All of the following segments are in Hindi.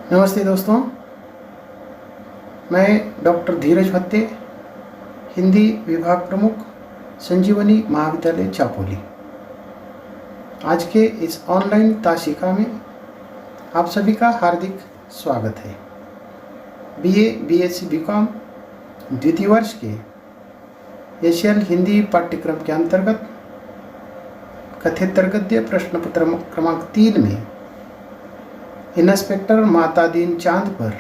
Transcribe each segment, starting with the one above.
नमस्ते दोस्तों, मैं डॉक्टर धीरज भत्ते, हिंदी विभाग प्रमुख, संजीवनी महाविद्यालय चापोली। आज के इस ऑनलाइन ताशिका में आप सभी का हार्दिक स्वागत है। बीए, बीएससी, बीकॉम द्वितीय वर्ष के एशियन हिंदी पाठ्यक्रम के अंतर्गत कथेतर गद्य प्रश्न पत्र क्रमांक 3 में इंस्पेक्टर मातादीन चांद पर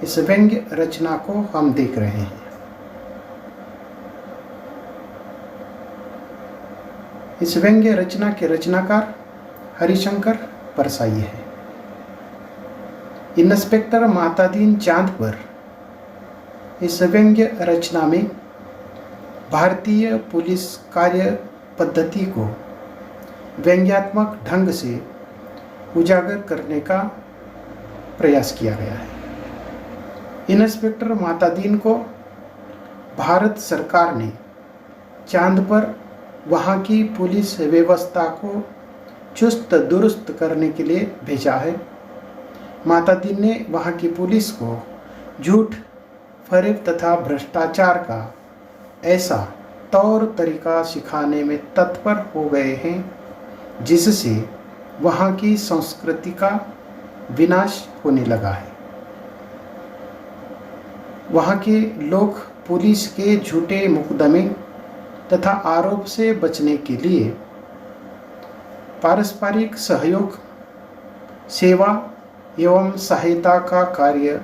इस व्यंग्य रचना को हम देख रहे हैं। इस व्यंग्य रचना के रचनाकार हरिशंकर परसाई है। इंस्पेक्टर मातादीन चांद पर इस व्यंग्य रचना में भारतीय पुलिस कार्य पद्धति को व्यंग्यात्मक ढंग से उजागर करने का प्रयास किया गया है। इंस्पेक्टर मातादीन को भारत सरकार ने चांद पर वहाँ की पुलिस व्यवस्था को चुस्त दुरुस्त करने के लिए भेजा है। मातादीन ने वहाँ की पुलिस को झूठ, फरेब तथा भ्रष्टाचार का ऐसा तौर तरीका सिखाने में तत्पर हो गए हैं जिससे वहाँ की संस्कृति का विनाश होने लगा है। वहाँ के लोग पुलिस के झूठे मुकदमे तथा आरोप से बचने के लिए पारस्परिक सहयोग, सेवा एवं सहायता का कार्य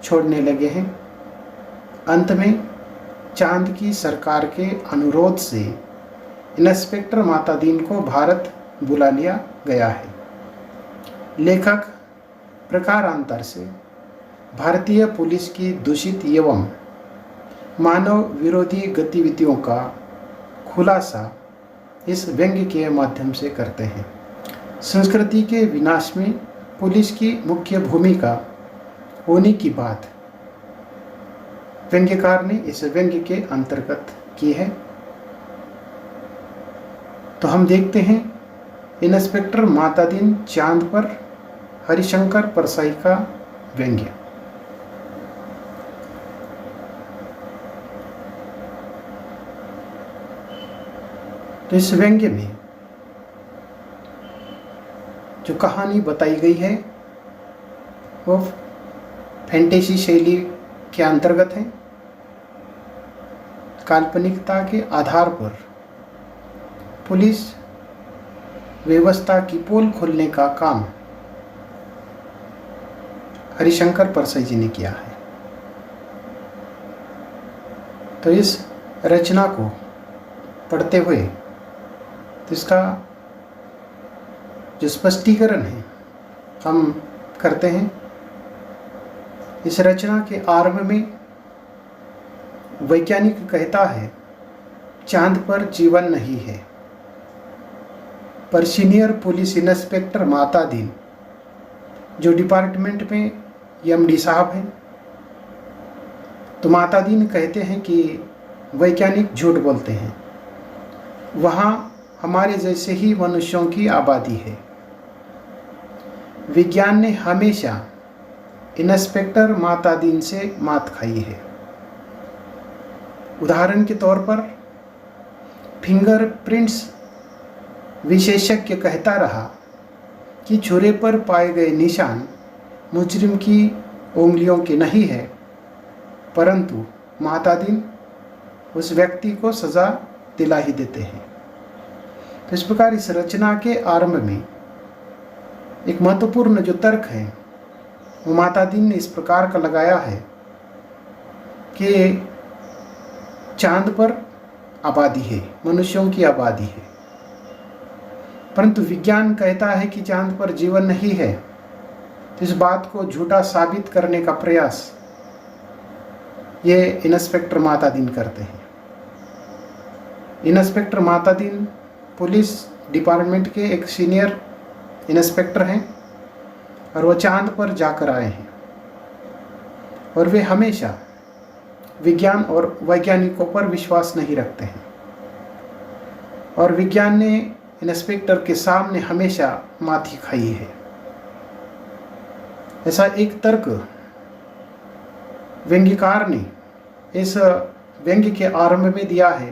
छोड़ने लगे हैं। अंत में चांद की सरकार के अनुरोध से इंस्पेक्टर मातादीन को भारत बुला लिया गया है। लेखक प्रकारांतर से भारतीय पुलिस की दूषित एवं मानव विरोधी गतिविधियों का खुलासा इस व्यंग्य के माध्यम से करते हैं। संस्कृति के विनाश में पुलिस की मुख्य भूमिका होने की बात व्यंग्यकार ने इस व्यंग्य के अंतर्गत की है। तो हम देखते हैं इंस्पेक्टर मातादीन चांद पर हरिशंकर परसाई का व्यंग्य। तो इस व्यंग्य में जो कहानी बताई गई है वो फैंटेसी शैली के अंतर्गत है। काल्पनिकता के आधार पर पुलिस व्यवस्था की पोल खोलने का काम हरिशंकर परसाई जी ने किया है। तो इस रचना को पढ़ते हुए तो इसका जो स्पष्टीकरण है हम करते हैं। इस रचना के आरंभ में वैज्ञानिक कहता है चांद पर जीवन नहीं है, पर सीनियर पुलिस इंस्पेक्टर मातादीन जो डिपार्टमेंट में एमडी साहब हैं, तो मातादीन कहते हैं कि वैज्ञानिक झूठ बोलते हैं, वहाँ हमारे जैसे ही मनुष्यों की आबादी है। विज्ञान ने हमेशा इंस्पेक्टर मातादीन से मात खाई है। उदाहरण के तौर पर फिंगरप्रिंट्स विशेषज्ञ कहता रहा कि छुरे पर पाए गए निशान मुजरिम की उंगलियों के नहीं है, परंतु मातादीन उस व्यक्ति को सज़ा दिला ही देते हैं। तो इस प्रकार इस रचना के आरंभ में एक महत्वपूर्ण जो तर्क है वो मातादीन ने इस प्रकार का लगाया है कि चांद पर आबादी है, मनुष्यों की आबादी है, परंतु विज्ञान कहता है कि चांद पर जीवन नहीं है। तो इस बात को झूठा साबित करने का प्रयास ये इंस्पेक्टर मातादीन करते हैं। इंस्पेक्टर मातादीन पुलिस डिपार्टमेंट के एक सीनियर इंस्पेक्टर हैं और वो चांद पर जाकर आए हैं और वे हमेशा विज्ञान और वैज्ञानिकों पर विश्वास नहीं रखते हैं और विज्ञान ने इंस्पेक्टर के सामने हमेशा माथी खाई है। ऐसा एक तर्क व्यंग्यकार ने इस व्यंग्य के आरंभ में दिया है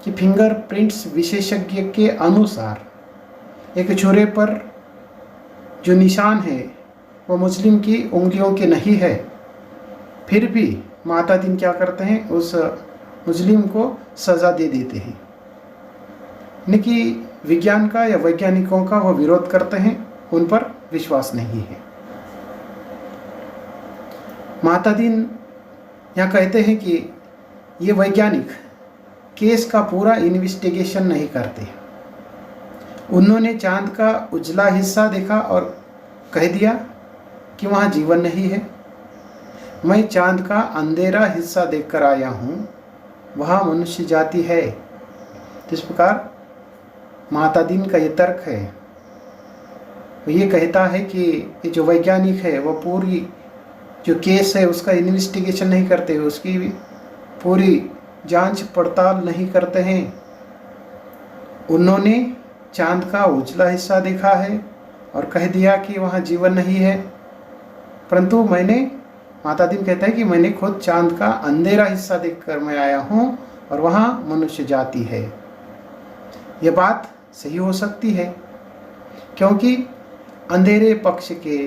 कि फिंगरप्रिंट्स विशेषज्ञ के अनुसार एक छुरे पर जो निशान है वो मुस्लिम की उंगलियों के नहीं है, फिर भी माता दिन क्या करते हैं, उस मुस्लिम को सज़ा दे देते हैं। यानी कि विज्ञान का या वैज्ञानिकों का वो विरोध करते हैं, उन पर विश्वास नहीं है। माता दिन यहाँ कहते हैं कि ये वैज्ञानिक केस का पूरा इन्वेस्टिगेशन नहीं करते। उन्होंने चांद का उजला हिस्सा देखा और कह दिया कि वहाँ जीवन नहीं है। मैं चांद का अंधेरा हिस्सा देखकर आया हूँ, वहाँ मनुष्य जाति है। इस प्रकार माता दिन का ये तर्क है। ये कहता है कि ये जो वैज्ञानिक है वो पूरी जो केस है उसका इन्वेस्टिगेशन नहीं करते, उसकी पूरी जांच पड़ताल नहीं करते हैं। उन्होंने चांद का उजला हिस्सा देखा है और कह दिया कि वहाँ जीवन नहीं है, परंतु माता दिन कहता है कि मैंने खुद चांद का अंधेरा हिस्सा देखकर मैं आया हूँ और वहाँ मनुष्य जाति है। यह बात सही हो सकती है क्योंकि अंधेरे पक्ष के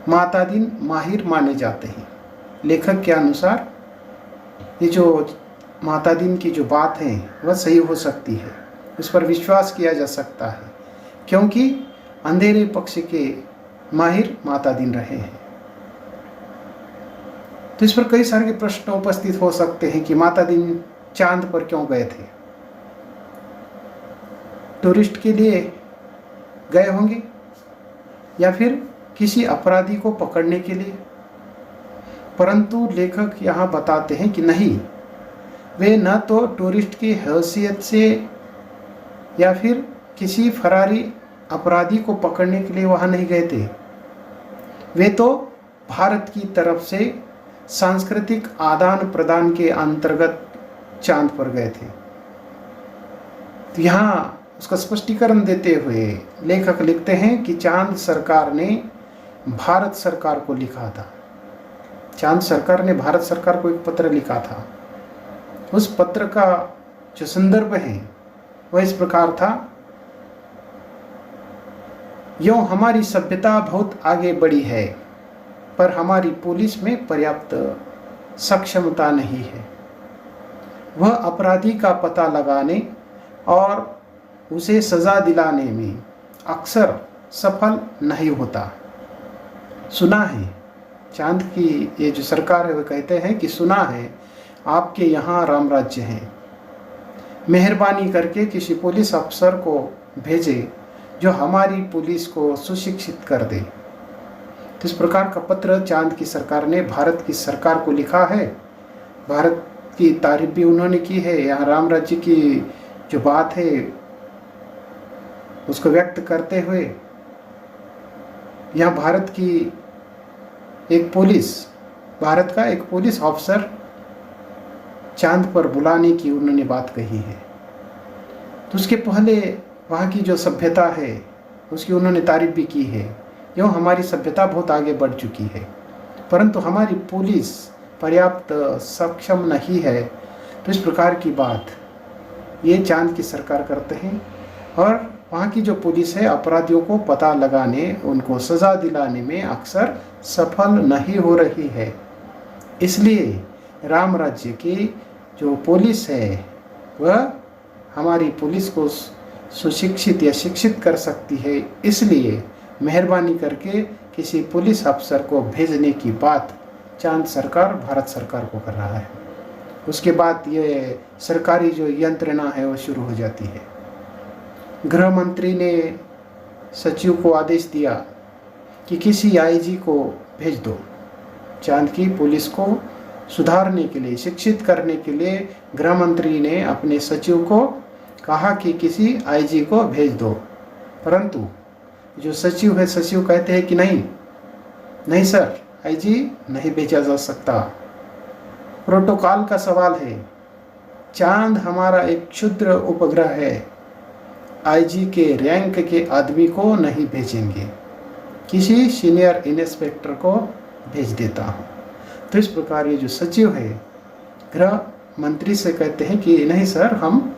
माता दिन माहिर माने जाते हैं। लेखक के अनुसार ये जो माता दिन की जो बात है वह सही हो सकती है, उस पर विश्वास किया जा सकता है क्योंकि अंधेरे पक्ष के माहिर माता दिन रहे हैं। तो इस पर कई सारे प्रश्न उपस्थित हो सकते हैं कि माता दिन चांद पर क्यों गए थे। टूरिस्ट के लिए गए होंगे या फिर किसी अपराधी को पकड़ने के लिए, परंतु लेखक यहाँ बताते हैं कि नहीं, वे न तो टूरिस्ट की हैसियत से या फिर किसी फरारी अपराधी को पकड़ने के लिए वहाँ नहीं गए थे। वे तो भारत की तरफ से सांस्कृतिक आदान प्रदान के अंतर्गत चांद पर गए थे। तो यहाँ उसका स्पष्टीकरण देते हुए लेखक लिखते हैं कि चांद सरकार ने भारत सरकार को लिखा था। चांद सरकार ने भारत सरकार को एक पत्र लिखा था। उस पत्र का जो संदर्भ है वह इस प्रकार था, यूँ हमारी सभ्यता बहुत आगे बढ़ी है पर हमारी पुलिस में पर्याप्त सक्षमता नहीं है। वह अपराधी का पता लगाने और उसे सज़ा दिलाने में अक्सर सफल नहीं होता। सुना है, चांद की ये जो सरकार है वह कहते हैं कि सुना है आपके यहाँ राम राज्य है, मेहरबानी करके किसी पुलिस अफसर को भेजे जो हमारी पुलिस को सुशिक्षित कर दे। तो इस प्रकार का पत्र चांद की सरकार ने भारत की सरकार को लिखा है। भारत की तारीफ भी उन्होंने की है। यहाँ राम राज्य की जो बात है उसको व्यक्त करते हुए यहाँ भारत का एक पुलिस ऑफिसर चांद पर बुलाने की उन्होंने बात कही है। तो उसके पहले वहाँ की जो सभ्यता है उसकी उन्होंने तारीफ भी की है। यूँ हमारी सभ्यता बहुत आगे बढ़ चुकी है परंतु हमारी पुलिस पर्याप्त सक्षम नहीं है। तो इस प्रकार की बात ये चांद की सरकार करते हैं और वहाँ की जो पुलिस है अपराधियों को पता लगाने, उनको सज़ा दिलाने में अक्सर सफल नहीं हो रही है। इसलिए राम राज्य की जो पुलिस है वह हमारी पुलिस को सुशिक्षित या शिक्षित कर सकती है। इसलिए मेहरबानी करके किसी पुलिस अफसर को भेजने की बात चांद सरकार भारत सरकार को कर रहा है। उसके बाद ये सरकारी जो यंत्रणा है वो शुरू हो जाती है। गृह मंत्री ने सचिव को आदेश दिया कि किसी आईजी को भेज दो। चांद की पुलिस को सुधारने के लिए, शिक्षित करने के लिए गृह मंत्री ने अपने सचिव को कहा कि किसी आईजी को भेज दो, परंतु जो सचिव है सचिव कहते हैं कि नहीं सर, आईजी नहीं भेजा जा सकता। प्रोटोकॉल का सवाल है। चांद हमारा एक क्षुद्र उपग्रह है, आईजी के रैंक के आदमी को नहीं भेजेंगे। किसी सीनियर इंस्पेक्टर को भेज देता हूँ। तो इस प्रकार ये जो सचिव है गृह मंत्री से कहते हैं कि नहीं सर, हम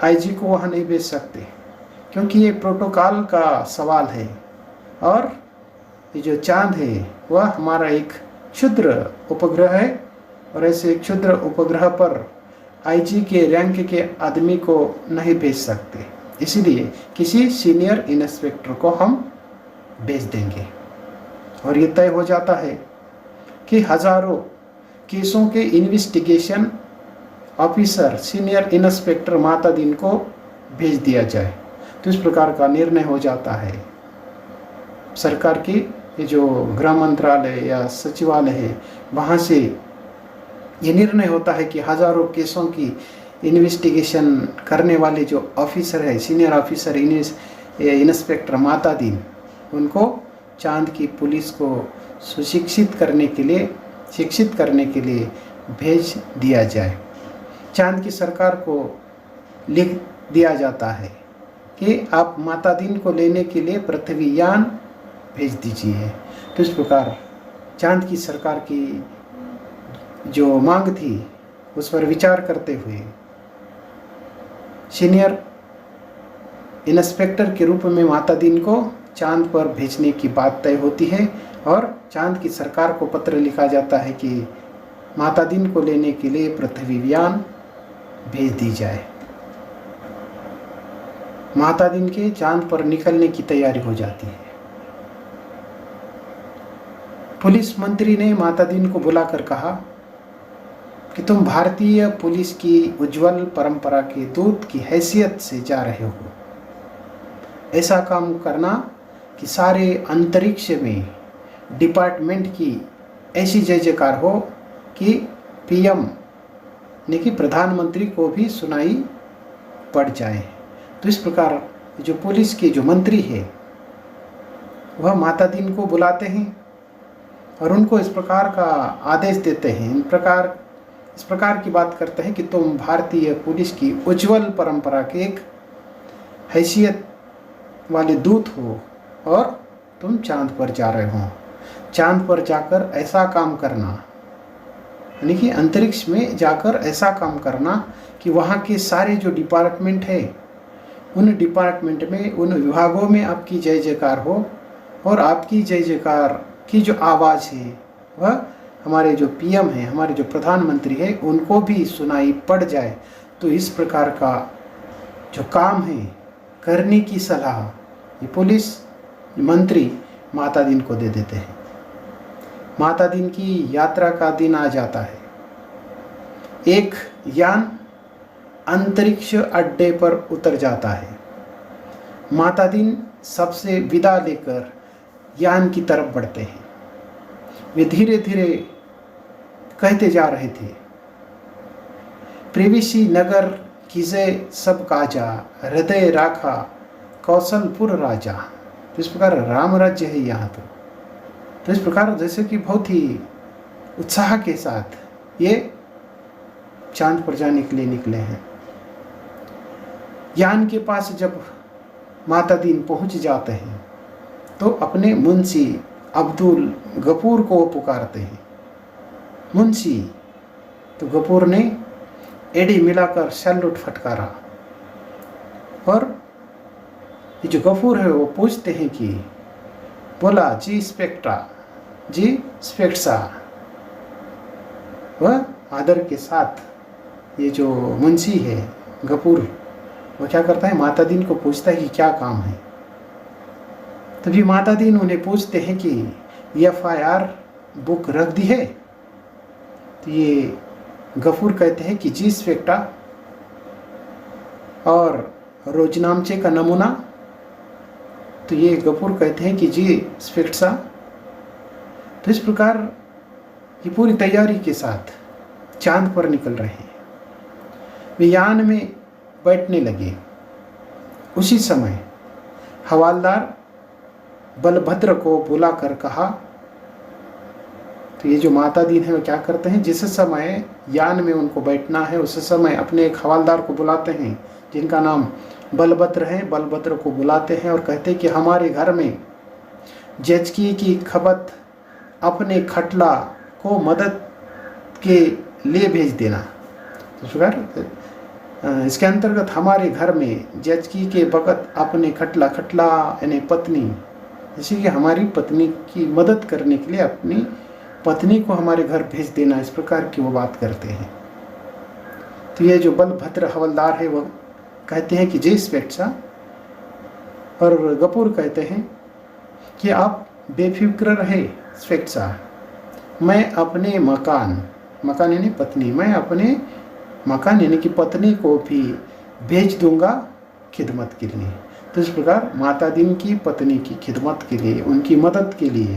आईजी को वहाँ नहीं भेज सकते, क्योंकि ये प्रोटोकॉल का सवाल है और ये जो चांद है वह हमारा एक क्षुद्र उपग्रह है और ऐसे एक क्षुद्र उपग्रह पर आईजी के रैंक के आदमी को नहीं भेज सकते, इसलिए किसी सीनियर इंस्पेक्टर को हम भेज देंगे। और ये तय हो जाता है कि हजारों केसों के investigation officer senior inspector Matadin को भेज दिया जाए। तो इस प्रकार का निर्णय हो जाता है। सरकार की ये जो गृह मंत्रालय या सचिवालय है वहाँ से ये निर्णय होता है कि हजारों केसों की इन्वेस्टिगेशन करने वाले जो ऑफिसर है, सीनियर ऑफिसर इंस्पेक्टर मातादीन, उनको चांद की पुलिस को शिक्षित करने के लिए भेज दिया जाए। चांद की सरकार को लिख दिया जाता है कि आप मातादीन को लेने के लिए पृथ्वी यान भेज दीजिए। तो इस प्रकार चांद की सरकार की जो मांग थी उस पर विचार करते हुए सीनियर इंस्पेक्टर के रूप में मातादीन को चांद पर भेजने की बात तय होती है और चांद की सरकार को पत्र लिखा जाता है कि मातादीन को लेने के लिए पृथ्वी यान भेज दी जाए। मातादीन के चांद पर निकलने की तैयारी हो जाती है। पुलिस मंत्री ने मातादीन को बुलाकर कहा कि तुम भारतीय पुलिस की उज्जवल परंपरा के दूत की हैसियत से जा रहे हो। ऐसा काम करना कि सारे अंतरिक्ष में डिपार्टमेंट की ऐसी जय जयकार हो कि पीएम ने कि प्रधानमंत्री को भी सुनाई पड़ जाए। तो इस प्रकार जो पुलिस के जो मंत्री है वह मातादीन को बुलाते हैं और उनको इस प्रकार का आदेश देते हैं, इस प्रकार की बात करते हैं कि तुम भारतीय पुलिस की उज्जवल परंपरा के एक हैसियत वाले दूत हो और तुम चांद पर जा रहे हो। चांद पर जाकर ऐसा काम करना, यानी कि अंतरिक्ष में जाकर ऐसा काम करना कि वहाँ के सारे जो डिपार्टमेंट है उन डिपार्टमेंट में, उन विभागों में आपकी जय जयकार हो और आपकी जय जयकार की जो आवाज़ है वह हमारे जो पीएम है, हमारे जो प्रधानमंत्री है, उनको भी सुनाई पड़ जाए। तो इस प्रकार का जो काम है करने की सलाह ये पुलिस मंत्री मातादीन को दे देते हैं। मातादीन की यात्रा का दिन आ जाता है। एक यान अंतरिक्ष अड्डे पर उतर जाता है। मातादीन सबसे विदा लेकर यान की तरफ बढ़ते हैं। वे धीरे धीरे कहते जा रहे थे, प्रेविसी नगर कीजे सब काजा, हृदय राखा कौशलपुर राजा। तो इस प्रकार राम राज्य है यहाँ। तो इस प्रकार जैसे कि बहुत ही उत्साह के साथ ये चांद पर जाने के लिए निकले हैं। यान के पास जब मातादीन पहुँच जाते हैं तो अपने मुंशी अब्दुल गफूर को पुकारते हैं। मुंशी तो गफूर ने एड़ी मिलाकर सैल्यूट फटकारा और ये जो गफूर है वो पूछते हैं कि बोला जी स्पेक्ट्रा, जी स्पेक्ट्सा। वह आदर के साथ ये जो मुंशी है गफूर वो क्या करता है, मातादीन को पूछता है कि क्या काम है। तभी मातादीन उन्हें पूछते हैं कि FIR बुक रख दी है। तो ये गफूर कहते हैं कि जी स्पेक्टा, और रोजनामचे का नमूना। तो ये गफूर कहते हैं कि जी स्पेक्ट्सा। तो इस प्रकार ये पूरी तैयारी के साथ चांद पर निकल रहे हैं। वे यान में बैठने लगे। उसी समय हवालदार बलभद्र को बुलाकर कहा। तो ये जो मातादीन है वो क्या करते हैं, जिस समय यान में उनको बैठना है उस समय अपने एक हवालदार को बुलाते हैं जिनका नाम बलभद्र है। बलभद्र को बुलाते हैं और कहते हैं कि हमारे घर में जेचकी की खपत अपने खटला को मदद के लिए भेज देना। तो इस प्रकार इसके अंतर्गत हमारे घर में जेचकी के बगत अपने खटला, खटला यानी पत्नी, जैसे कि हमारी पत्नी की मदद करने के लिए अपनी पत्नी को हमारे घर भेज देना, इस प्रकार की वो बात करते हैं। तो ये जो बलभद्र हवलदार है वो कहते हैं कि जय स्वेच्छा, और गफूर कहते हैं कि आप बेफिक्र रहे स्वेच्छा, मैं अपने मकान, मकान यानी पत्नी, मैं अपने मकान यानी कि पत्नी को भी भेज दूंगा खिदमत के लिए। तो इस प्रकार माता दीन की पत्नी की खिदमत के लिए, उनकी मदद के लिए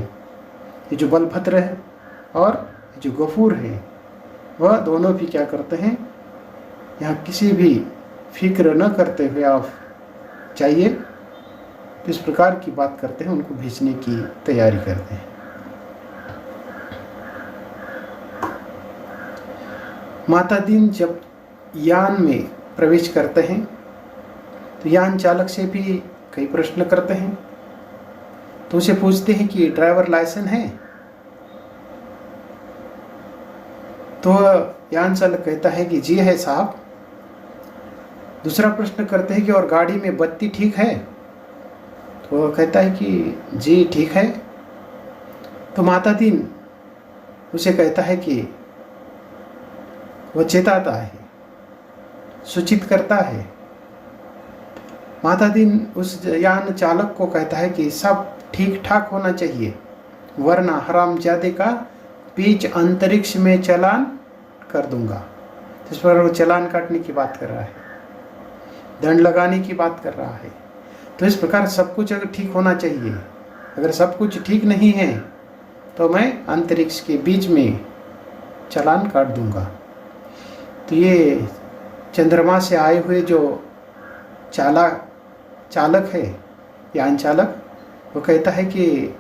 ये जो बलभद्र है और जो गफूर है वह दोनों भी क्या करते हैं, यहाँ किसी भी फिक्र न करते हुए आप चाहिए तो इस प्रकार की बात करते हैं, उनको भेजने की तैयारी करते हैं। माता दीन जब यान में प्रवेश करते हैं तो यान चालक से भी कई प्रश्न करते हैं। तो उसे पूछते हैं कि ड्राइवर लाइसेंस है? तो यान चालक कहता है कि जी है साहब। दूसरा प्रश्न करते हैं कि और गाड़ी में बत्ती ठीक है? तो वह कहता है कि जी ठीक है। तो माता दीन उसे कहता है कि वह चेताता है, सूचित करता है। माता दीन उस यान चालक को कहता है कि सब ठीक ठाक होना चाहिए, वरना हरामजादे का बीच अंतरिक्ष में चालान कर दूंगा। इस पर वो चालान काटने की बात कर रहा है, दंड लगाने की बात कर रहा है। तो इस प्रकार सब कुछ अगर ठीक होना चाहिए, अगर सब कुछ ठीक नहीं है तो मैं अंतरिक्ष के बीच में चालान काट दूंगा। तो ये चंद्रमा से आए हुए जो चालक है, यान चालक, वो कहता है कि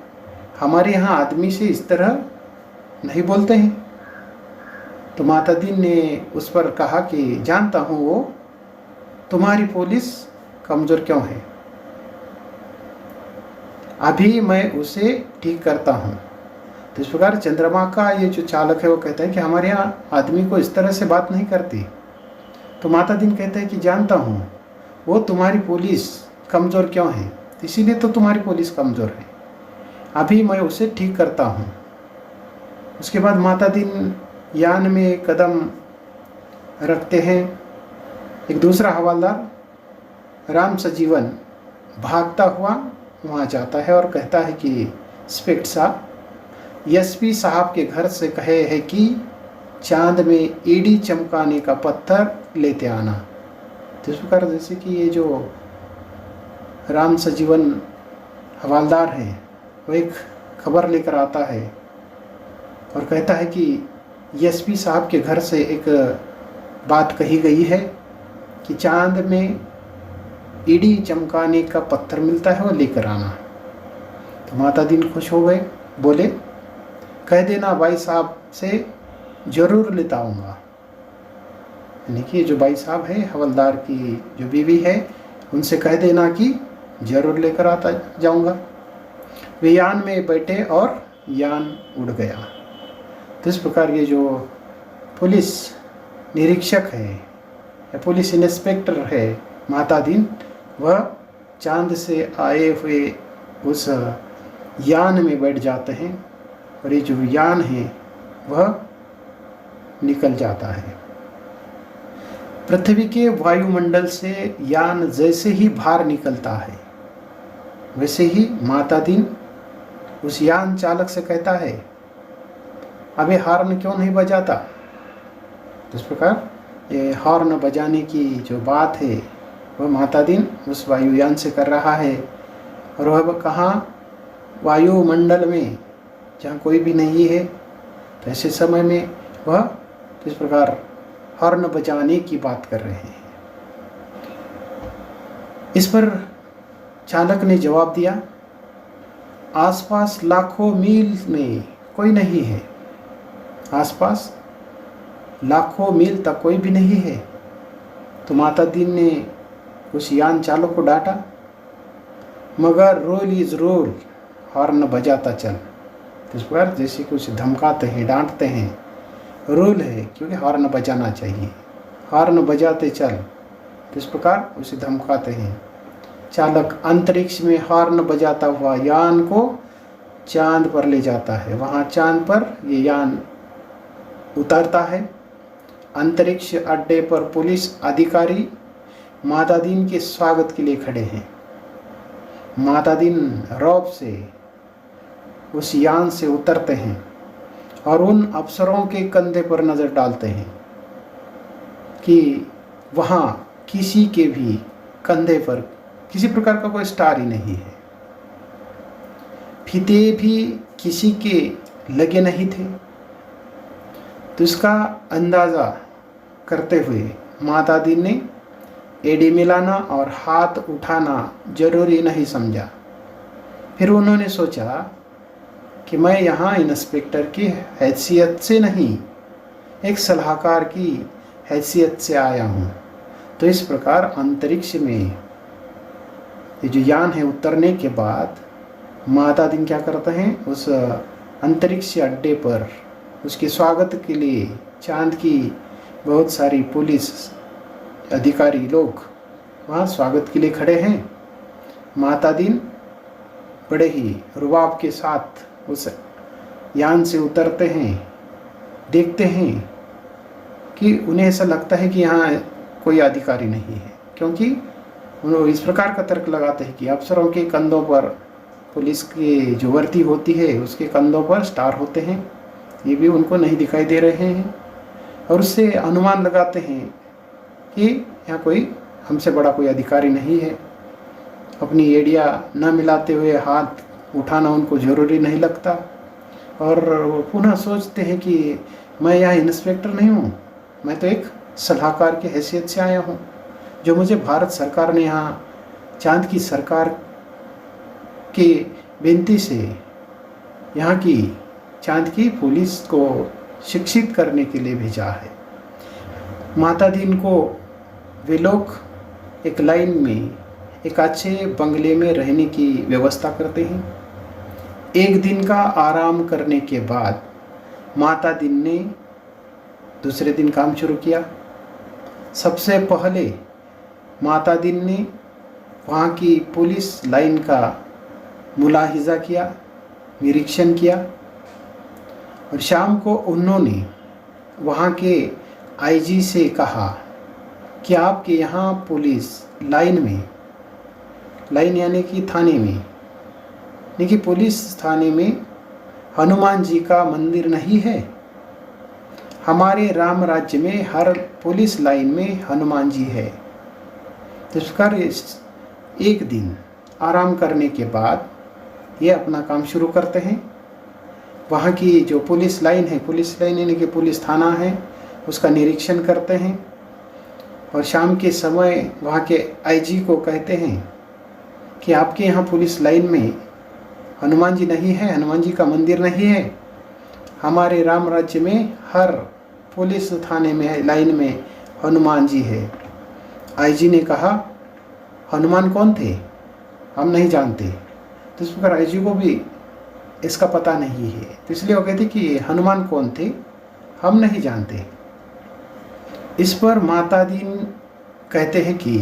हमारे यहाँ आदमी से इस तरह नहीं बोलते हैं। तो माता दीन ने उस पर कहा कि जानता हूँ वो तुम्हारी पुलिस कमज़ोर क्यों है, अभी मैं उसे ठीक करता हूँ। तो इस प्रकार चंद्रमा का ये जो चालक है वो कहता है कि हमारे यहाँ आदमी को इस तरह से बात नहीं करती। तो माता दीन कहता है कि जानता हूँ वो तुम्हारी पुलिस कमज़ोर क्यों है, इसीलिए तो तुम्हारी पुलिस कमज़ोर है, अभी मैं उसे ठीक करता हूँ। उसके बाद माता दीन यान में कदम रखते हैं। एक दूसरा हवलदार राम सजीवन भागता हुआ वहाँ जाता है और कहता है कि स्पेक्ट्सा एसपी साहब के घर से कहे है कि चांद में ईडी चमकाने का पत्थर लेते आना। तो इस प्रकार जैसे कि ये जो राम सजीवन हवलदार है वो एक खबर लेकर आता है और कहता है कि एसपी साहब के घर से एक बात कही गई है कि चांद में ईडी चमकाने का पत्थर मिलता है, वो लेकर आना। तो माता दीन खुश हो गए, बोले कह देना भाई साहब से ज़रूर लेता आऊँगा। यानी कि जो भाई साहब है हवलदार की जो बीवी है उनसे कह देना कि ज़रूर लेकर आता जाऊँगा। वे यान में बैठे और यान उड़ गया। तो इस प्रकार ये जो पुलिस निरीक्षक है या पुलिस इंस्पेक्टर है माता दीन, वह चांद से आए हुए उस यान में बैठ जाते हैं और ये जो यान है वह निकल जाता है। पृथ्वी के वायुमंडल से यान जैसे ही बाहर निकलता है वैसे ही माता दीन उस यान चालक से कहता है अबे हॉर्न क्यों नहीं बजाता। तो इस प्रकार ये हॉर्न बजाने की जो बात है वह माता दीन उस वायुयान से कर रहा है और वह कहाँ, वायुमंडल में जहाँ कोई भी नहीं है। तो ऐसे समय में वह तो इस प्रकार हॉर्न बजाने की बात कर रहे हैं। इस पर चालक ने जवाब दिया आसपास लाखों मील में कोई नहीं है, आसपास लाखों मील तक कोई भी नहीं है। तो माता दीन ने उस यान चालक को डांटा, मगर रोल इज रोल, हॉर्न बजाता चल। तो इस प्रकार जैसे कुछ धमकाते हैं, डांटते हैं, रूल है क्योंकि हॉर्न बजाना चाहिए, हॉर्न बजाते चल, तो इस प्रकार उसे धमकाते हैं। चालक अंतरिक्ष में हॉर्न बजाता हुआ यान को चांद पर ले जाता है। वहाँ चांद पर ये यान उतरता है। अंतरिक्ष अड्डे पर पुलिस अधिकारी माता दीन के स्वागत के लिए खड़े हैं। माता दीन रौब से उस यान से उतरते हैं और उन अफसरों के कंधे पर नज़र डालते हैं कि वहाँ किसी के भी कंधे पर किसी प्रकार का कोई स्टार ही नहीं है। फीते भी किसी के लगे नहीं थे। तो इसका अंदाज़ा करते हुए माता दीन ने एड़ी मिलाना और हाथ उठाना जरूरी नहीं समझा। फिर उन्होंने सोचा कि मैं यहाँ इंस्पेक्टर की हैसियत से नहीं, एक सलाहकार की हैसियत से आया हूँ। तो इस प्रकार अंतरिक्ष में ये जो यान है उतरने के बाद माता दीन क्या करते हैं, उस अंतरिक्ष अड्डे पर उसके स्वागत के लिए चांद की बहुत सारी पुलिस अधिकारी लोग वहाँ स्वागत के लिए खड़े हैं। माता दीन बड़े ही रुबाब के साथ उस यान से उतरते हैं। देखते हैं कि उन्हें ऐसा लगता है कि यहाँ कोई अधिकारी नहीं है, क्योंकि उन्होंने इस प्रकार का तर्क लगाते हैं कि अफसरों के कंधों पर, पुलिस की जो वर्दी होती है उसके कंधों पर स्टार होते हैं, ये भी उनको नहीं दिखाई दे रहे हैं। और उससे अनुमान लगाते हैं कि यहाँ कोई हमसे बड़ा कोई अधिकारी नहीं है। अपनी एड़िया न मिलाते हुए हाथ उठाना उनको ज़रूरी नहीं लगता। और पुनः सोचते हैं कि मैं यहाँ इंस्पेक्टर नहीं हूँ, मैं तो एक सलाहकार की हैसियत से आया हूँ। जो मुझे भारत सरकार ने यहाँ चांद की सरकार की विनती से यहाँ की चांद की पुलिस को शिक्षित करने के लिए भेजा है। माता दीन को वे लोग एक लाइन में एक अच्छे बंगले में रहने की व्यवस्था करते हैं। एक दिन का आराम करने के बाद माता दीन ने दूसरे दिन काम शुरू किया। सबसे पहले माता दीन ने वहाँ की पुलिस लाइन का मुलाहिजा किया, निरीक्षण किया। और शाम को उन्होंने वहाँ के आईजी से कहा कि आपके यहाँ पुलिस लाइन में, लाइन यानी कि थाने में, यानी कि पुलिस थाने में हनुमान जी का मंदिर नहीं है। हमारे राम राज्य में हर पुलिस लाइन में हनुमान जी है। तो इस प्रकार एक दिन आराम करने के बाद ये अपना काम शुरू करते हैं। वहाँ की जो पुलिस लाइन है, पुलिस लाइन यानी कि पुलिस थाना है, उसका निरीक्षण करते हैं। और शाम के समय वहाँ के आईजी को कहते हैं कि आपके यहाँ पुलिस लाइन में हनुमान जी नहीं है, हनुमान जी का मंदिर नहीं है। हमारे राम राज्य में हर पुलिस थाने में, लाइन में हनुमान जी है। आईजी ने कहा, हनुमान कौन थे? हम नहीं जानते। तो इस प्रकार आईजी को भी इसका पता नहीं है। तो इसलिए वो कहते कि हनुमान कौन थे, हम नहीं जानते। इस पर माता दीन कहते हैं कि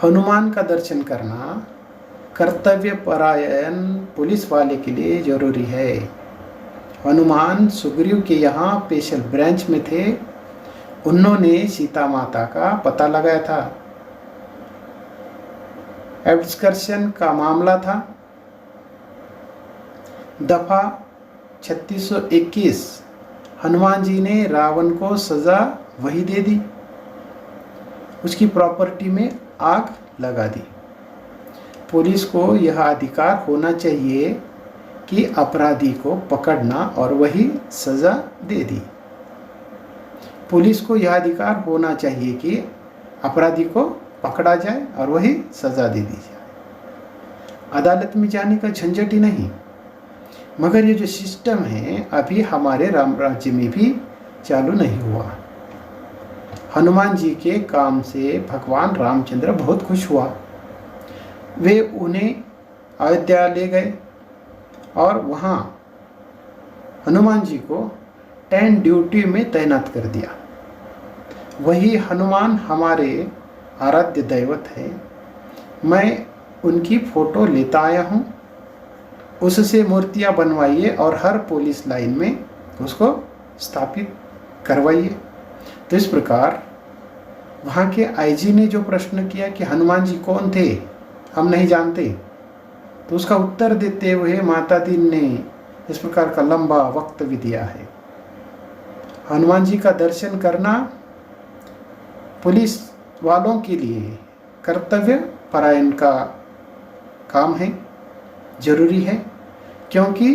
हनुमान का दर्शन करना कर्तव्य परायण पुलिस वाले के लिए जरूरी है। हनुमान सुग्रीव के यहाँ स्पेशल ब्रांच में थे। उन्होंने सीता माता का पता लगाया था। एब्सकर्शन का मामला था। दफा 3621 हनुमान जी ने रावण को सजा वही दे दी, उसकी प्रॉपर्टी में आग लगा दी। पुलिस को यह अधिकार होना चाहिए कि अपराधी को पकड़ना और वही सजा दे दी। पुलिस को यह अधिकार होना चाहिए कि अपराधी को पकड़ा जाए और वही सजा दे दी जाए। अदालत में जाने का झंझट ही नहीं। मगर ये जो सिस्टम है अभी हमारे राम राज्य में भी चालू नहीं हुआ। हनुमान जी के काम से भगवान रामचंद्र बहुत खुश हुआ। वे उन्हें अयोध्या ले गए और वहाँ हनुमान जी को 10 ड्यूटी में तैनात कर दिया। वही हनुमान हमारे आराध्य दैवत है। मैं उनकी फ़ोटो लेता आया हूँ, उससे मूर्तियाँ बनवाइए और हर पुलिस लाइन में उसको स्थापित करवाइए। तो इस प्रकार वहाँ के आईजी ने जो प्रश्न किया कि हनुमान जी कौन थे, हम नहीं जानते, तो उसका उत्तर देते हुए माता दीन ने इस प्रकार का लंबा वक्तव्य दिया है। हनुमान जी का दर्शन करना पुलिस वालों के लिए कर्तव्य परायण का काम है, जरूरी है, क्योंकि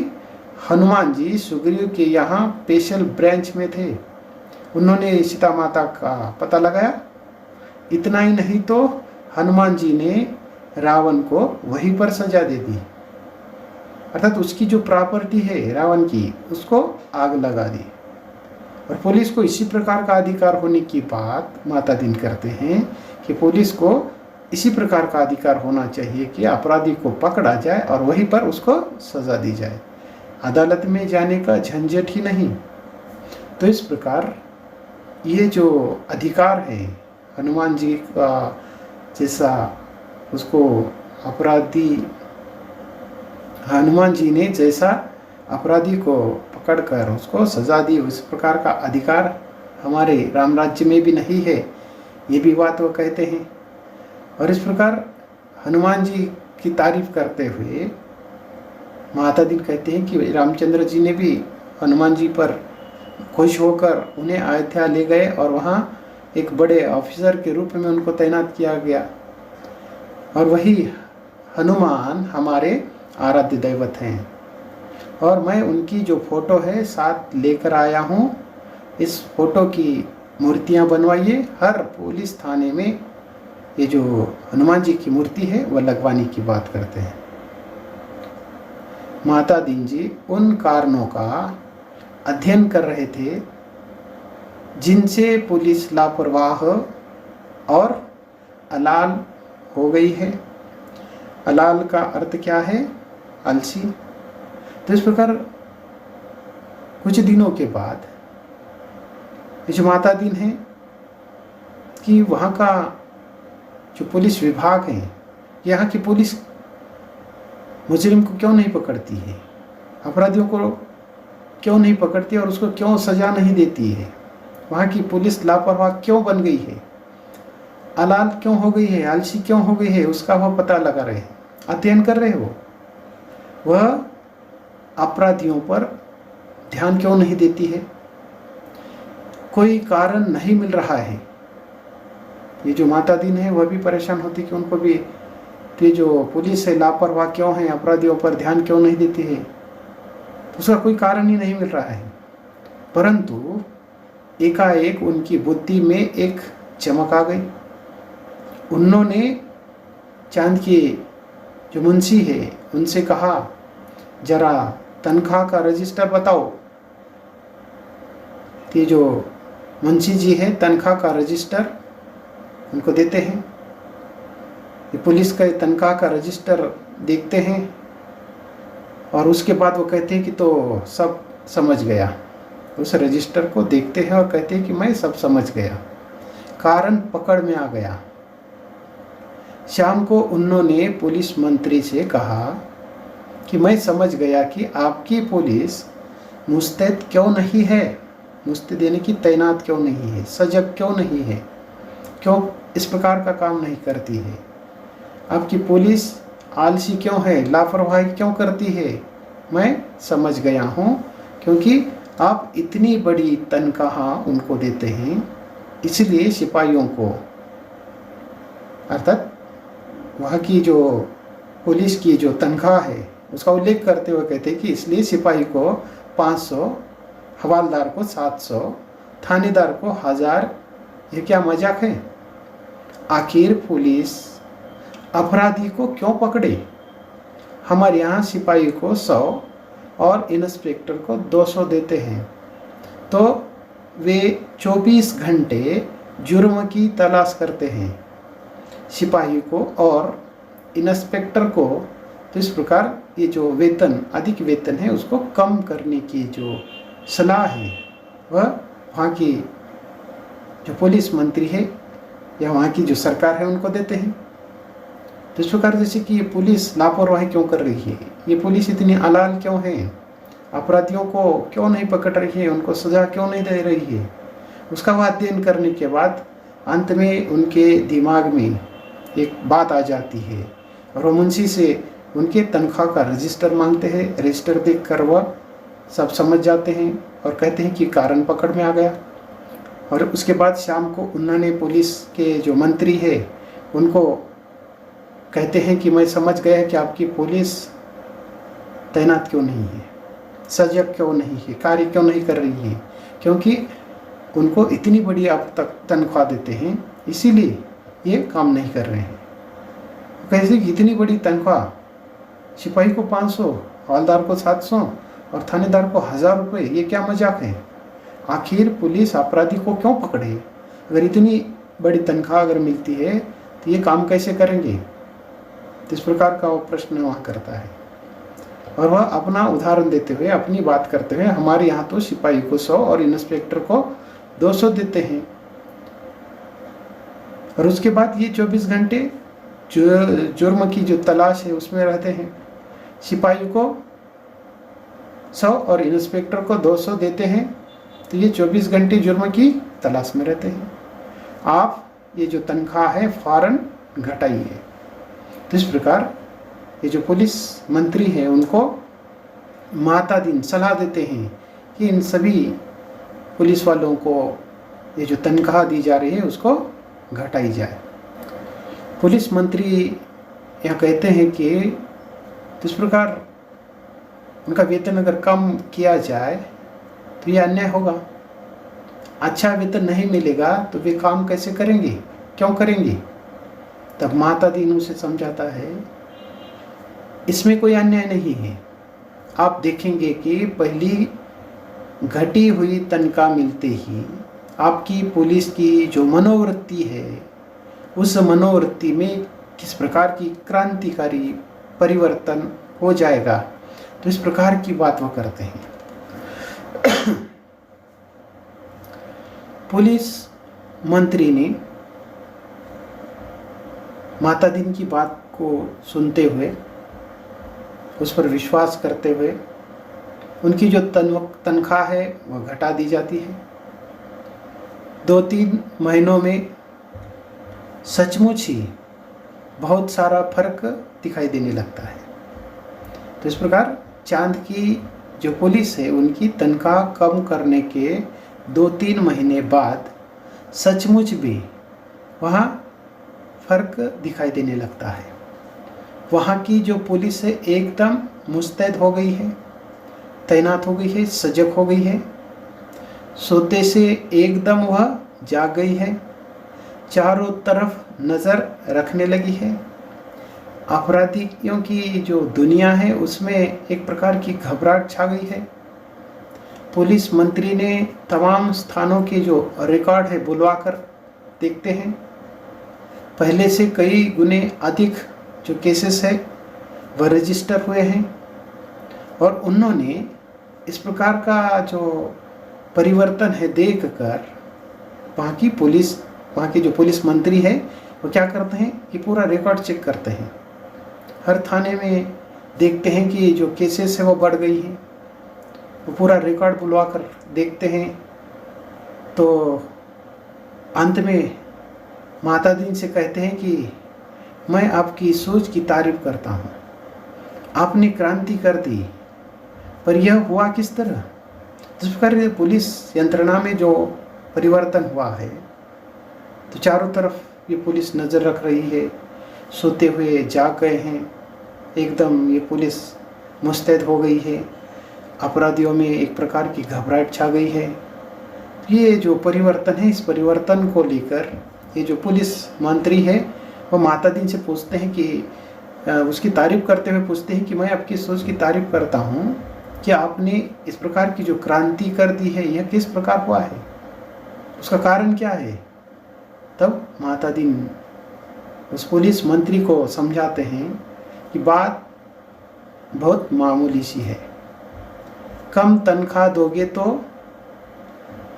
हनुमान जी सुग्रीव के यहाँ स्पेशल ब्रांच में थे। उन्होंने सीता माता का पता लगाया। इतना ही नहीं तो हनुमान जी ने रावण को वहीं पर सजा दे दी, अर्थात उसकी जो प्रॉपर्टी है रावण की, उसको आग लगा दी। और पुलिस को इसी प्रकार का अधिकार होने की बात माता दीन करते हैं कि पुलिस को इसी प्रकार का अधिकार होना चाहिए कि अपराधी को पकड़ा जाए और वहीं पर उसको सजा दी जाए, अदालत में जाने का झंझट ही नहीं। तो इस प्रकार ये जो अधिकार है हनुमान जी का, जैसा उसको अपराधी, हनुमान जी ने जैसा अपराधी को पकड़कर उसको सजा दी, उस प्रकार का अधिकार हमारे राम राज्य में भी नहीं है, ये भी बात वो कहते हैं। और इस प्रकार हनुमान जी की तारीफ करते हुए माता दीन कहते हैं कि रामचंद्र जी ने भी हनुमान जी पर खुश होकर उन्हें अयोध्या ले गए और वहाँ एक बड़े ऑफिसर के रूप में उनको तैनात किया गया। और वही हनुमान हमारे आराध्य दैवत हैं और मैं उनकी जो फ़ोटो है साथ लेकर आया हूँ। इस फोटो की मूर्तियाँ बनवाइए, हर पुलिस थाने में ये जो हनुमान जी की मूर्ति है वह लगवाने की बात करते हैं। माता दीन जी उन कारणों का अध्ययन कर रहे थे जिनसे पुलिस लापरवाह और अलाल हो गई है। अलाल का अर्थ क्या है? आलसी। तो इस प्रकार कुछ दिनों के बाद ये जो माता दीन है कि वहाँ का जो पुलिस विभाग है, यहाँ की पुलिस मुजरिम को क्यों नहीं पकड़ती है, अपराधियों को क्यों नहीं पकड़ती और उसको क्यों सजा नहीं देती है, वहाँ की पुलिस लापरवाह क्यों बन गई है, अलाल क्यों हो गई है, आलसी क्यों हो गई है, उसका वह पता लगा रहे, अध्ययन कर रहे हो। वह अपराधियों पर ध्यान क्यों नहीं देती है, कोई कारण नहीं मिल रहा है। ये जो माता दीन है वह भी परेशान होती कि उनको भी ये जो पुलिस है लापरवाह क्यों है, अपराधियों पर ध्यान क्यों नहीं देती है, तो उसका कोई कारण ही नहीं मिल रहा है। परंतु एकाएक उनकी बुद्धि में एक चमक आ गई। उन्होंने चांद के जो मुंशी है उनसे कहा, जरा तनख्वाह का रजिस्टर बताओ। ये जो मुंशी जी है तनख्वाह का रजिस्टर उनको देते हैं। ये पुलिस का तनख्वाह का रजिस्टर देखते हैं और उसके बाद वो कहते हैं कि तो सब समझ गया। उस रजिस्टर को देखते हैं और कहते हैं कि मैं सब समझ गया, कारण पकड़ में आ गया। शाम को उन्होंने पुलिस मंत्री से कहा कि मैं समझ गया कि आपकी पुलिस मुस्तैद क्यों नहीं है, मुस्तैद यानी कि तैनात क्यों नहीं है, सजग क्यों नहीं है, क्यों इस प्रकार का काम नहीं करती है, आपकी पुलिस आलसी क्यों है, लापरवाही क्यों करती है। मैं समझ गया हूँ, क्योंकि आप इतनी बड़ी तनख्वाह उनको देते हैं, इसलिए सिपाहियों को, अर्थात वहाँ की जो पुलिस की जो तनख्वाह है उसका उल्लेख करते हुए कहते हैं कि इसलिए सिपाही को 500, हवालदार को 700, थानेदार को 1000। ये क्या मजाक है? आखिर पुलिस अपराधी को क्यों पकड़े? हमारे यहाँ सिपाही को 100 और इंस्पेक्टर को 200 देते हैं, तो वे 24 घंटे जुर्म की तलाश करते हैं। सिपाही को और इंस्पेक्टर को तो इस प्रकार ये जो वेतन, अधिक वेतन है, उसको कम करने की जो सलाह है वह वहाँ की जो पुलिस मंत्री है या वहाँ की जो सरकार है उनको देते हैं। तो इस प्रकार जैसे कि ये पुलिस लापरवाही क्यों कर रही है, ये पुलिस इतनी अलाल क्यों है, अपराधियों को क्यों नहीं पकड़ रही है, उनको सजा क्यों नहीं दे रही है, उसका अध्ययन करने के बाद अंत में उनके दिमाग में एक बात आ जाती है और वो मुंशी से उनके तनख्वाह का रजिस्टर मांगते हैं। रजिस्टर देखकर वह सब समझ जाते हैं और कहते हैं कि कारण पकड़ में आ गया। और उसके बाद शाम को उन्होंने पुलिस के जो मंत्री है उनको कहते हैं कि मैं समझ गया कि आपकी पुलिस तैनात क्यों नहीं है, सजग क्यों नहीं है, कार्य क्यों नहीं कर रही है, क्योंकि उनको इतनी बड़ी आप तक तनख्वाह देते हैं इसीलिए ये काम नहीं कर रहे हैं। कैसे कि इतनी बड़ी तनख्वाह, सिपाही को 500, हवलदार को 700 और थानेदार को 1000 रुपये, ये क्या मजाक है। आखिर पुलिस अपराधी को क्यों पकड़े? अगर इतनी बड़ी तनख्वाह अगर मिलती है तो ये काम कैसे करेंगे? तो इस प्रकार का वो प्रश्न वहाँ करता है और वह अपना उदाहरण देते हुए, अपनी बात करते हुए, हमारे यहाँ तो सिपाही को 100 और इंस्पेक्टर को 200 देते हैं और उसके बाद ये 24 घंटे जुर्म की जो तलाश है उसमें रहते हैं। सिपाही को 100 और इंस्पेक्टर को 200 देते हैं तो ये 24 घंटे जुर्म की तलाश में रहते हैं। आप ये जो तनख्वाह है फौरन घटाइए। तो इस प्रकार ये जो पुलिस मंत्री हैं उनको माता दिन सलाह देते हैं कि इन सभी पुलिस वालों को ये जो तनख्वाह दी जा रही है उसको घटाई जाए। पुलिस मंत्री यहाँ कहते हैं कि इस प्रकार उनका वेतन अगर कम किया जाए तो ये अन्याय होगा। अच्छा वेतन नहीं मिलेगा तो वे काम कैसे करेंगे, क्यों करेंगे? तब माता दीन उसे समझाता है इसमें कोई अन्याय नहीं है। आप देखेंगे कि पहली घटी हुई तनख्वाह मिलते ही आपकी पुलिस की जो मनोवृत्ति है उस मनोवृत्ति में किस प्रकार की क्रांतिकारी परिवर्तन हो जाएगा। तो इस प्रकार की बात वो करते हैं। पुलिस मंत्री ने माता दिन की बात को सुनते हुए, उस पर विश्वास करते हुए उनकी जो तनख्वाह है वह घटा दी जाती है। 2-3 महीनों में सचमुच ही बहुत सारा फर्क दिखाई देने लगता है। तो इस प्रकार चांद की जो पुलिस है उनकी तनख्वाह कम करने के 2-3 महीने बाद सचमुच भी वहाँ फर्क दिखाई देने लगता है। वहाँ की जो पुलिस है एकदम मुस्तैद हो गई है, तैनात हो गई है, सजग हो गई है, सोते से एकदम वह जाग गई है, चारों तरफ नज़र रखने लगी है। अपराधियों की जो दुनिया है उसमें एक प्रकार की घबराहट छा गई है। पुलिस मंत्री ने तमाम स्थानों के जो रिकॉर्ड है बुलवाकर देखते हैं। पहले से कई गुने अधिक जो केसेस है वह रजिस्टर हुए हैं और उन्होंने इस प्रकार का जो परिवर्तन है देखकर वहाँ की जो पुलिस मंत्री है वो क्या करते हैं कि पूरा रिकॉर्ड चेक करते हैं। हर थाने में देखते हैं कि जो केसेस है वो बढ़ गई हैं, वो पूरा रिकॉर्ड बुलवा कर देखते हैं। तो अंत में माता दीन से कहते हैं कि मैं आपकी सोच की तारीफ करता हूँ, आपने क्रांति कर दी, पर यह हुआ किस तरह? जिस प्रकार पुलिस यंत्रणा में जो परिवर्तन हुआ है तो चारों तरफ ये पुलिस नज़र रख रही है, सोते हुए जाग गए हैं, एकदम ये पुलिस मुस्तैद हो गई है, अपराधियों में एक प्रकार की घबराहट छा गई है। ये जो परिवर्तन है इस परिवर्तन को लेकर ये जो पुलिस मंत्री है वो माता दिन से पूछते हैं कि उसकी तारीफ करते हुए पूछते हैं कि मैं आपकी सोच की तारीफ करता हूँ कि आपने इस प्रकार की जो क्रांति कर दी है यह किस प्रकार हुआ है, उसका कारण क्या है? तब माता दिन उस पुलिस मंत्री को समझाते हैं कि बात बहुत मामूली सी है। कम तनख्वाह दोगे तो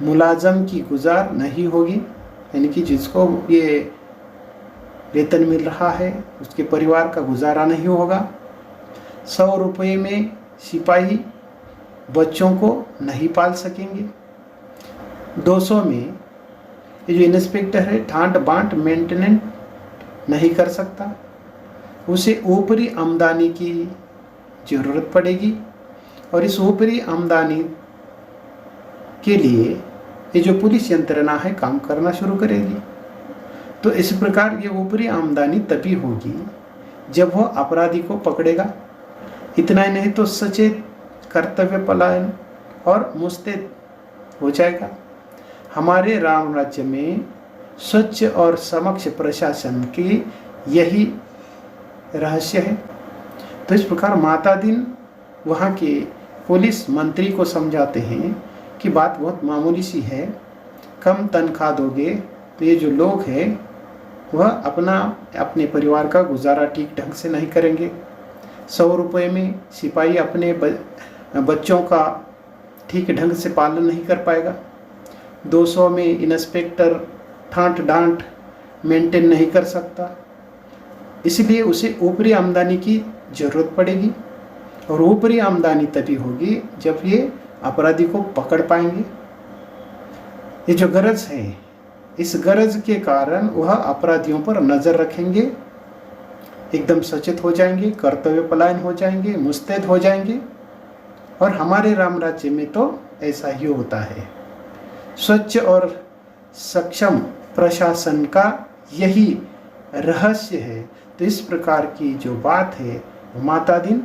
मुलाजम की गुजार नहीं होगी, यानी कि जिसको ये वेतन मिल रहा है उसके परिवार का गुजारा नहीं होगा। 100 रुपये में सिपाही बच्चों को नहीं पाल सकेंगे। 200 में ये जो इंस्पेक्टर है ठांट बांट मेंटेनेंस नहीं कर सकता, उसे ऊपरी आमदनी की ज़रूरत पड़ेगी और इस ऊपरी आमदनी के लिए ये जो पुलिस यंत्रणा है काम करना शुरू करेगी। तो इस प्रकार ये ऊपरी आमदनी तभी होगी जब वह अपराधी को पकड़ेगा। इतना ही नहीं तो सचेत कर्तव्य पलायन और मुस्तैद हो जाएगा। हमारे राम राज्य में स्वच्छ और समक्ष प्रशासन की यही रहस्य है। तो इस प्रकार माता दीन वहाँ के पुलिस मंत्री को समझाते हैं कि बात बहुत मामूली सी है, कम तनख्वाह दोगे तो ये जो लोग हैं वह अपने परिवार का गुजारा ठीक ढंग से नहीं करेंगे। 100 रुपये में सिपाही अपने बच्चों का ठीक ढंग से पालन नहीं कर पाएगा। 200 में इंस्पेक्टर ठांट डांट मेंटेन नहीं कर सकता, इसलिए उसे ऊपरी आमदनी की ज़रूरत पड़ेगी और ऊपरी आमदनी तभी होगी जब ये अपराधी को पकड़ पाएंगे। ये जो गरज है, इस गरज के कारण वह अपराधियों पर नज़र रखेंगे, एकदम सचेत हो जाएंगे, कर्तव्य पलायन हो जाएंगे, मुस्तैद हो जाएंगे। और हमारे राम राज्य में तो ऐसा ही होता है। स्वच्छ और सक्षम प्रशासन का यही रहस्य है। तो इस प्रकार की जो बात है वो माता दीन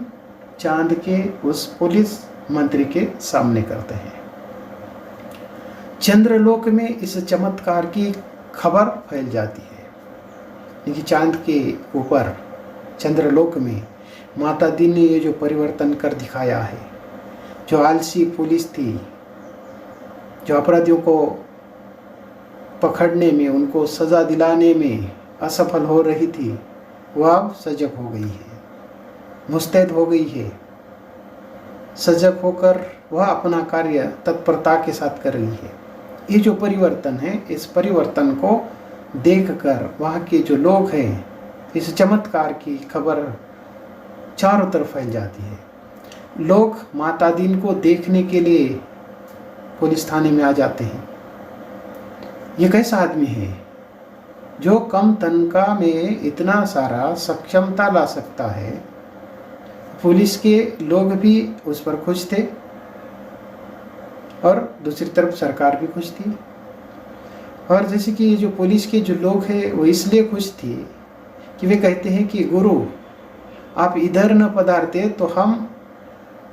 चांद के उस पुलिस मंत्री के सामने करते हैं। चंद्रलोक में इस चमत्कार की खबर फैल जाती है, लेकिन चांद के ऊपर चंद्रलोक में माता दीन ने ये जो परिवर्तन कर दिखाया है, जो आलसी पुलिस थी, जो अपराधियों को पकड़ने में, उनको सज़ा दिलाने में असफल हो रही थी, वह अब सजग हो गई है, मुस्तैद हो गई है। सजग होकर वह अपना कार्य तत्परता के साथ कर रही है। ये जो परिवर्तन है, इस परिवर्तन को देखकर वहाँ के जो लोग हैं, इस चमत्कार की खबर चारों तरफ फैल जाती है। लोग माता दीन को देखने के लिए पुलिस थाने में आ जाते हैं। ये कैसा आदमी है जो कम तनख्वाह में इतना सारा सक्षमता ला सकता है। पुलिस के लोग भी उस पर खुश थे और दूसरी तरफ सरकार भी खुश थी। और जैसे कि जो पुलिस के जो लोग हैं वो इसलिए खुश थे कि वे कहते हैं कि गुरु आप इधर न पधारते तो हम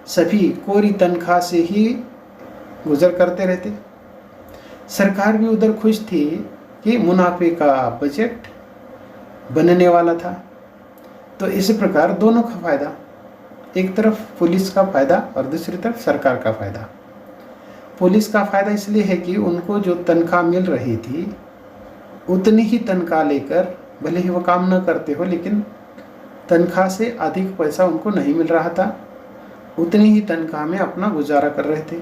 सभी कोरी तनख्वाह से ही गुजर करते रहते। सरकार भी उधर खुश थी कि मुनाफे का बजट बनने वाला था। तो इस प्रकार दोनों का फ़ायदा, एक तरफ पुलिस का फ़ायदा और दूसरी तरफ सरकार का फ़ायदा। पुलिस का फ़ायदा इसलिए है कि उनको जो तनख्वाह मिल रही थी उतनी ही तनख्वाह लेकर, भले ही वो काम न करते हो, लेकिन तनख्वाह से अधिक पैसा उनको नहीं मिल रहा था, उतनी ही तनख्वाह में अपना गुजारा कर रहे थे।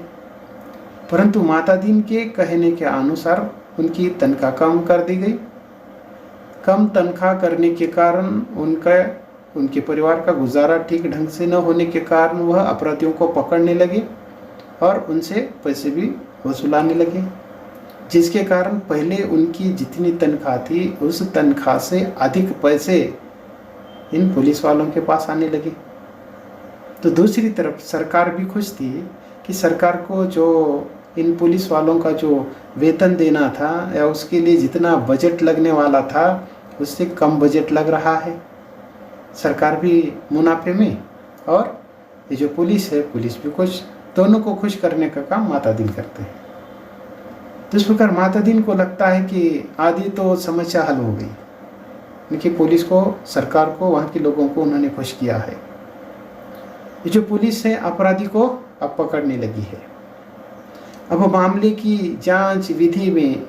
परंतु माता दीन के कहने के अनुसार उनकी तनख्वाह कम कर दी गई। कम तनख्वाह करने के कारण उनके परिवार का गुजारा ठीक ढंग से न होने के कारण वह अपराधियों को पकड़ने लगे और उनसे पैसे भी वसूलाने लगे, जिसके कारण पहले उनकी जितनी तनख्वाह थी उस तनख्वाह से अधिक पैसे इन पुलिस वालों के पास आने लगे। तो दूसरी तरफ सरकार भी खुश थी कि सरकार को जो इन पुलिस वालों का जो वेतन देना था या उसके लिए जितना बजट लगने वाला था उससे कम बजट लग रहा है। सरकार भी मुनाफे में और ये जो पुलिस है, पुलिस भी खुश। दोनों को खुश करने का काम माता दीन करते हैं। तो इस प्रकार माता दीन को लगता है कि आधी तो समस्या हल हो गई, क्योंकि पुलिस को, सरकार को, वहाँ के लोगों को उन्होंने खुश किया है। ये जो पुलिस है अपराधी को अब पकड़ने लगी है। अब मामले की जांच विधि में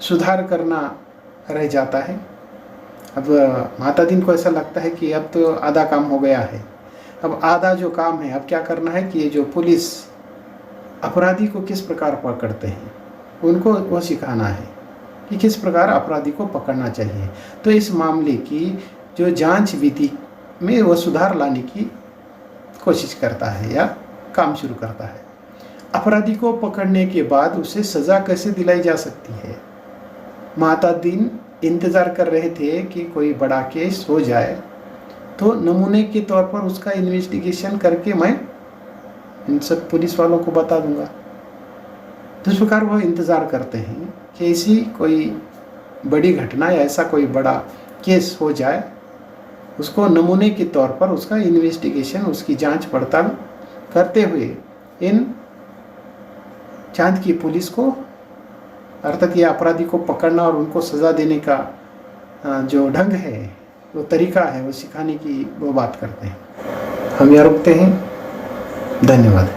सुधार करना रह जाता है। अब माता दीन को ऐसा लगता है कि अब तो आधा काम हो गया है, अब आधा जो काम है, अब क्या करना है कि ये जो पुलिस अपराधी को किस प्रकार पकड़ते हैं उनको वो सिखाना है कि किस प्रकार अपराधी को पकड़ना चाहिए। तो इस मामले की जो जांच विधि में वो सुधार लाने की कोशिश करता है या काम शुरू करता है। अपराधी को पकड़ने के बाद उसे सज़ा कैसे दिलाई जा सकती है। माता दिन इंतज़ार कर रहे थे कि कोई बड़ा केस हो जाए तो नमूने के तौर पर उसका इन्वेस्टिगेशन करके मैं इन सब पुलिस वालों को बता दूंगा। तो इस प्रकार वो इंतज़ार करते हैं कि ऐसी कोई बड़ी घटना या ऐसा कोई बड़ा केस हो जाए, उसको नमूने के तौर पर उसका इन्वेस्टिगेशन, उसकी जांच पड़ताल करते हुए इन चांद की पुलिस को, अर्थात ये अपराधी को पकड़ना और उनको सज़ा देने का जो ढंग है, वो तरीका है, वो सिखाने की वो बात करते हैं। हम यहाँ रुकते हैं। धन्यवाद।